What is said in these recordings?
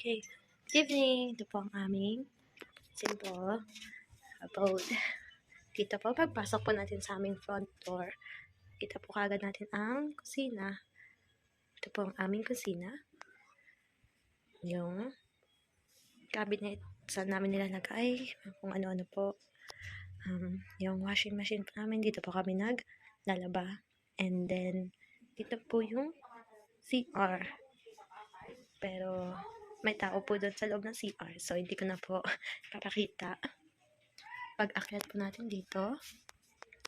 Okay. Good evening. Ito po ang aming simple abode. Dito po, pagpasok po natin sa aming front door, kita po kagad natin ang kusina. Ito po ang aming kusina. Yung cabinet saan namin nilalagay kung ano-ano po. Yung washing machine po namin, dito po kami naglalaba. And then, dito po yung CR. Pero, may tao po doon sa loob ng CR. So, hindi ko na po papakita. Pag-akyat po natin dito,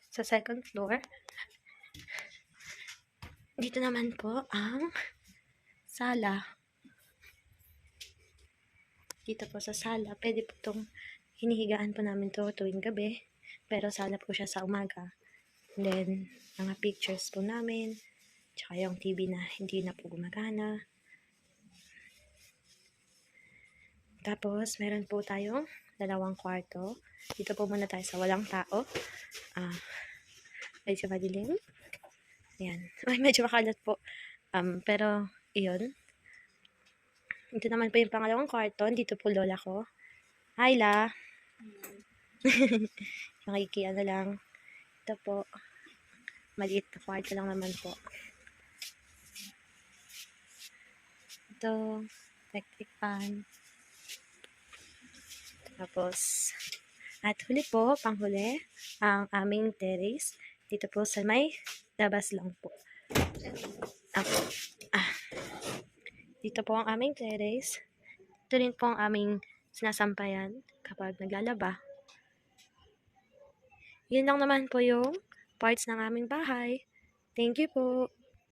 sa second floor, dito naman po ang sala. Dito po sa sala, pwede po itong hinihigaan po namin to tuwing gabi. Pero sala po siya sa umaga. And then, mga pictures po namin. Tsaka yung TV na hindi na po gumagana. Tapos, meron po tayong 2 kwarto. Dito po muna tayo sa walang tao. Medyo madilim. Ayan. Ay, medyo makalat po. Pero, iyon. Ito naman po yung pangalawang kwarto. Dito po lola ko. Hi, La. Makikiano lang. Ito po. Maliit na kwarto lang naman po. Ito. Electric fan. Tapos, at huli po, panghuli, ang aming terrace. Dito po sa may labas lang po. Dito po ang aming terrace. Ito rin po ang aming sinasampayan kapag naglalaba. Yun lang naman po yung parts ng aming bahay. Thank you po.